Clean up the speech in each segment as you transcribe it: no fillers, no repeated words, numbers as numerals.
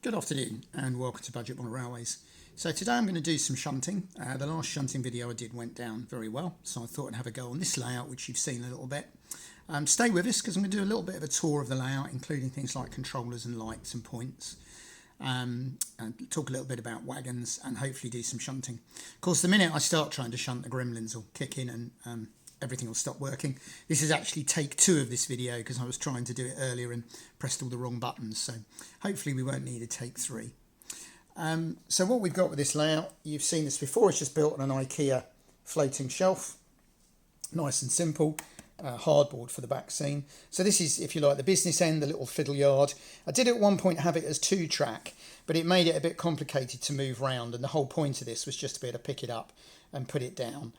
Good afternoon and welcome to Budget Model Railways. So today I'm going to do some shunting. The last shunting video I did went down very well, so I thought I'd have a go on this layout, which you've seen a little bit. Stay with us because I'm going to do a little bit of a tour of the layout, including things like controllers and lights and points. And talk a little bit about wagons and hopefully do some shunting. Of course, the minute I start trying to shunt, the gremlins will kick in and everything will stop working. This is actually take 2 of this video because I was trying to do it earlier and pressed all the wrong buttons, so hopefully we won't need a take 3. So what we've got with this layout, you've seen this before, it's just built on an IKEA floating shelf, nice and simple. Hardboard for the back scene. So this is, if you like, the business end, the little fiddle yard. I did at one point have it as 2-track, but it made it a bit complicated to move round, and the whole point of this was just to be able to pick it up and put it down.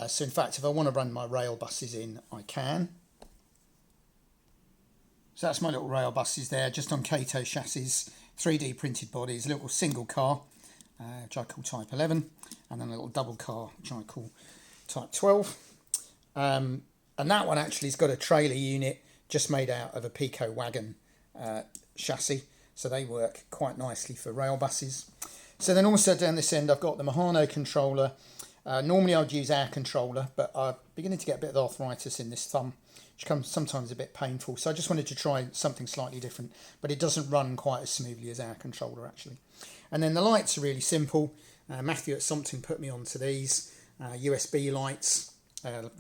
So in fact, if I want to run my rail buses in, I can. So that's my little rail buses there, just on Kato chassis, 3D printed bodies, a little single car, which I call Type 11, and then a little double car, which I call Type 12. And that one actually has got a trailer unit just made out of a Pico wagon chassis. So they work quite nicely for rail buses. So then also down this end, I've got the Mahano controller. Normally I'd use our controller, but I'm beginning to get a bit of arthritis in this thumb, which comes sometimes a bit painful. So I just wanted to try something slightly different, but it doesn't run quite as smoothly as our controller actually. And then the lights are really simple. Matthew at Shunting put me onto these USB lights.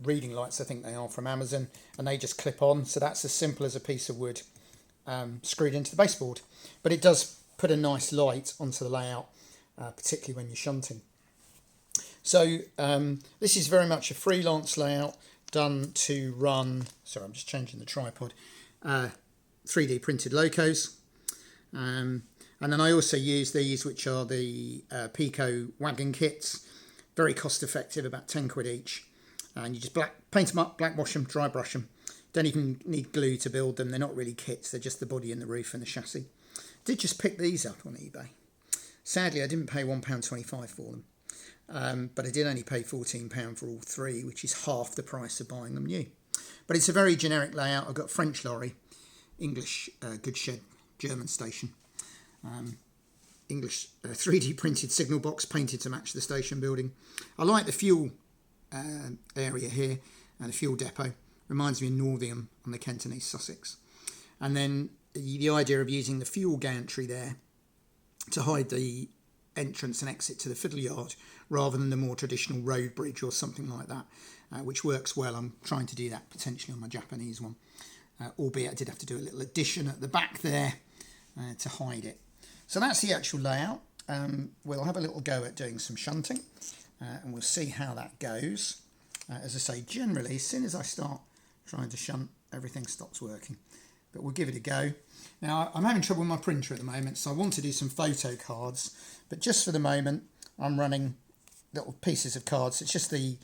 Reading lights, I think they are, from Amazon, and they just clip on, so that's as simple as a piece of wood screwed into the baseboard, but it does put a nice light onto the layout, particularly when you're shunting. So this is very much a freelance layout done to run, sorry I'm just changing the tripod, 3D printed locos, and then I also use these, which are the Pico wagon kits, very cost effective, about 10 quid each. And you just paint them up, black wash them, dry brush them. Don't even need glue to build them. They're not really kits. They're just the body and the roof and the chassis. Did just pick these up on eBay. Sadly, I didn't pay £1.25 for them. But I did only pay £14 for all 3, which is half the price of buying them new. But it's a very generic layout. I've got French lorry, English good shed, German station. English 3D printed signal box painted to match the station building. I like the fuel area here, and the fuel depot reminds me of Northiam on the Kent and East Sussex. And then the idea of using the fuel gantry there to hide the entrance and exit to the fiddle yard rather than the more traditional road bridge or something like that, which works well. I'm trying to do that potentially on my Japanese one, albeit I did have to do a little addition at the back there to hide it. So that's the actual layout. We'll have a little go at doing some shunting. And we'll see how that goes. As I say, generally, as soon as I start trying to shunt, everything stops working. But we'll give it a go. Now, I'm having trouble with my printer at the moment, so I want to do some photo cards. But just for the moment, I'm running little pieces of cards. It's just the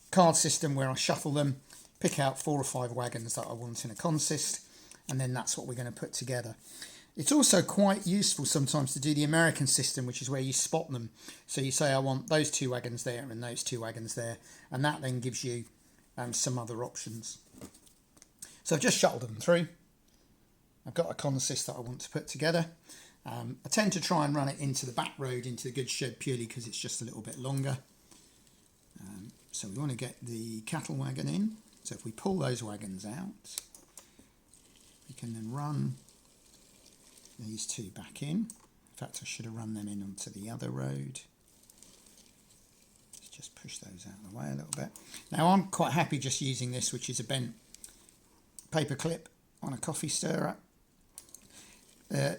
card system where I shuffle them, pick out 4 or 5 wagons that I want in a consist, and then that's what we're going to put together. It's also quite useful sometimes to do the American system, which is where you spot them. So you say, I want those 2 wagons there and those 2 wagons there, and that then gives you some other options. So I've just shuttled them through. I've got a consist that I want to put together. I tend to try and run it into the back road, into the goods shed, purely because it's just a little bit longer. So we want to get the cattle wagon in. So if we pull those wagons out, we can then run these 2 back in. In fact, I should have run them in onto the other road. Let's just push those out of the way a little bit. Now, I'm quite happy just using this, which is a bent paper clip on a coffee stirrer.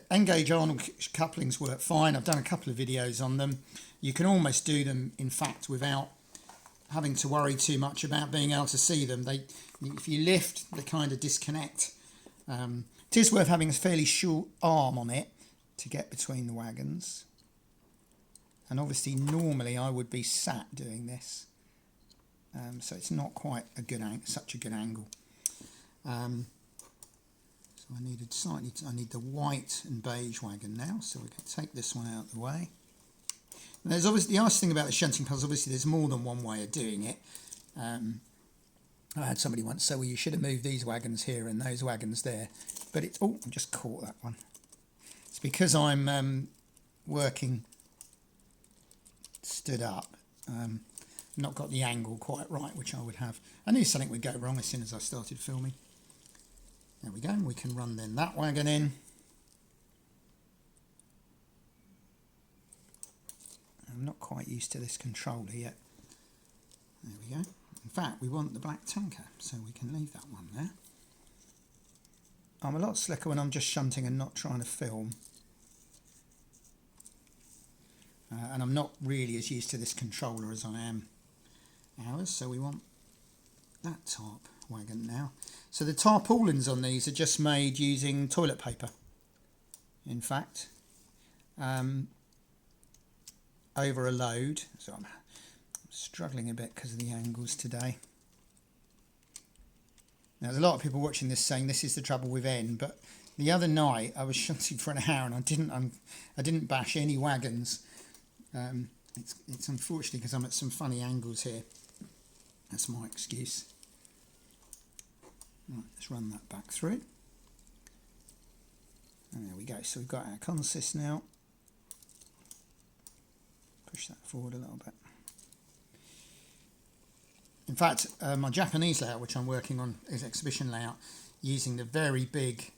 N-gauge Arnold couplings work fine. I've done a couple of videos on them. You can almost do them, in fact, without having to worry too much about being able to see them. If you lift, they kind of disconnect. It is worth having a fairly short arm on it to get between the wagons. And obviously, normally I would be sat doing this. So it's not quite a good such a good angle. So I need the white and beige wagon now. So we can take this one out of the way. And there's obviously, the nice thing about the shunting puzzle, obviously there's more than one way of doing it. I had somebody once say, well, you should have moved these wagons here and those wagons there. But it's, oh, I just caught that one. It's because I'm working stood up. Not got the angle quite right, which I would have. I knew something would go wrong as soon as I started filming. There we go. We can run then that wagon in. I'm not quite used to this controller yet. There we go. In fact, we want the black tanker, so we can leave that one there. I'm a lot slicker when I'm just shunting and not trying to film. And I'm not really as used to this controller as I am ours, so we want that tarp wagon now. So the tarpaulins on these are just made using toilet paper, in fact, over a load. So I'm struggling a bit because of the angles today. Now, there's a lot of people watching this saying this is the trouble with N, but the other night I was shunting for an hour and I didn't bash any wagons. It's unfortunately because I'm at some funny angles here. That's my excuse. Right, let's run that back through. And there we go. So we've got our consist now. Push that forward a little bit. In fact, my Japanese layout, which I'm working on, is exhibition layout, using the very big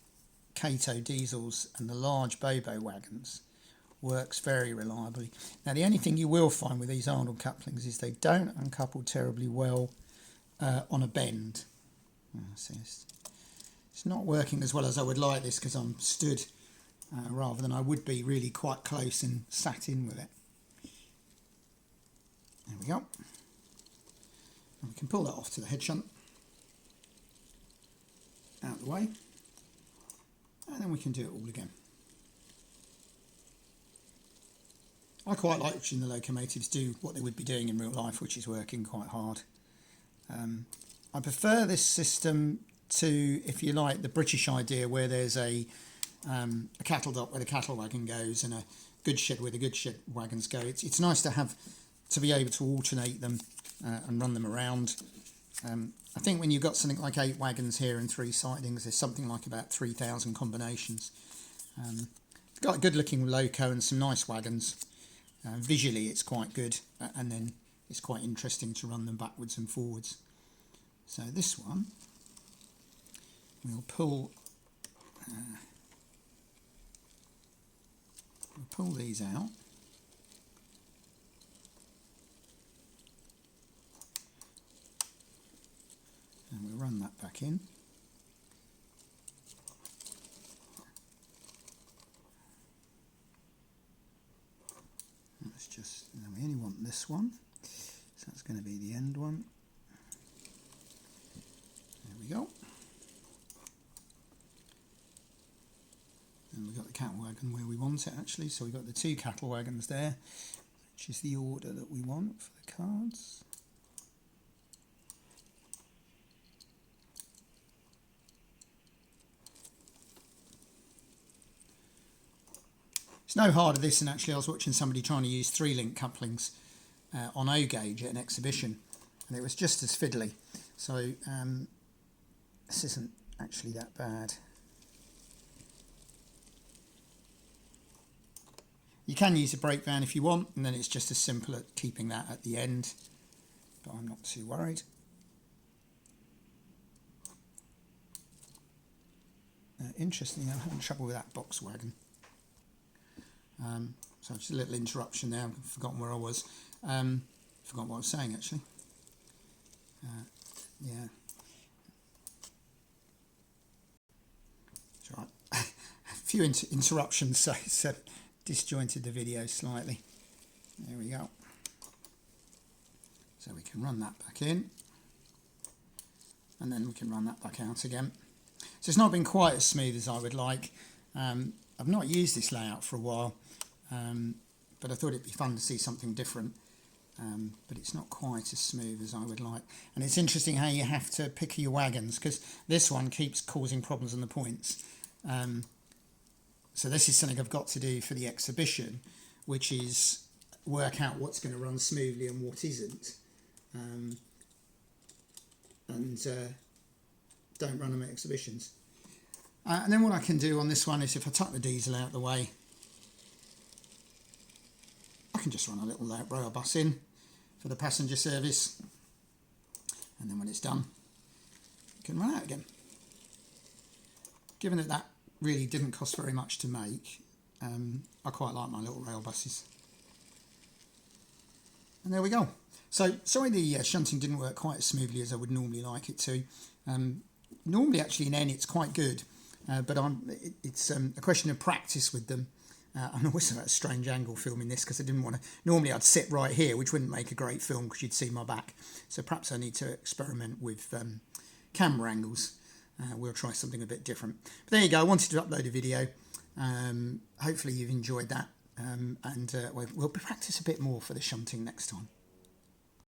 Kato diesels and the large Bobo wagons. Works very reliably. Now, the only thing you will find with these Arnold couplings is they don't uncouple terribly well on a bend. So it's not working as well as I would like this because I'm stood rather than I would be really quite close and sat in with it. There we go. And we can pull that off to the head shunt. Out of the way. And then we can do it all again. I quite like watching the locomotives do what they would be doing in real life, which is working quite hard. I prefer this system to, if you like, the British idea where there's a cattle dock where the cattle wagon goes and a goods shed where the goods shed wagons go. It's nice to have to be able to alternate them and run them around. I think when you've got something like 8 wagons here and 3 sidings, there's something like about 3,000 combinations. It's got a good looking loco and some nice wagons. Visually it's quite good, and then it's quite interesting to run them backwards and forwards. So this one, we'll pull these out. And we'll run that back in. Let's just, we only want this one, so that's going to be the end one. There we go. And we've got the cattle wagon where we want it actually, so we've got the 2 cattle wagons there, which is the order that we want for the cards. It's no harder this than actually I was watching somebody trying to use 3-link couplings on O-gauge at an exhibition, and it was just as fiddly. So this isn't actually that bad. You can use a brake van if you want, and then it's just as simple at keeping that at the end, but I'm not too worried. Interestingly, I'm having trouble with that box wagon. So just a little interruption there. I've forgotten where I was. Forgotten what I was saying actually. Yeah. It's all right. A few interruptions, so it's disjointed the video slightly. There we go. So we can run that back in, and then we can run that back out again. So it's not been quite as smooth as I would like. I've not used this layout for a while, but I thought it'd be fun to see something different. But it's not quite as smooth as I would like. And it's interesting how you have to pick your wagons, because this one keeps causing problems on the points. So this is something I've got to do for the exhibition, which is work out what's going to run smoothly and what isn't. Don't run them at exhibitions. And then what I can do on this one is if I tuck the diesel out the way, can just run a little rail bus in for the passenger service, and then when it's done, you can run out again. Given that that really didn't cost very much to make, I quite like my little rail buses. And there we go. So sorry the shunting didn't work quite as smoothly as I would normally like it to. Normally actually in N it's quite good, but it's a question of practice with them. I'm always at a strange angle filming this because I didn't want to. Normally I'd sit right here, which wouldn't make a great film because you'd see my back. So perhaps I need to experiment with camera angles. We'll try something a bit different. But there you go. I wanted to upload a video. Hopefully you've enjoyed that. And we'll practice a bit more for the shunting next time.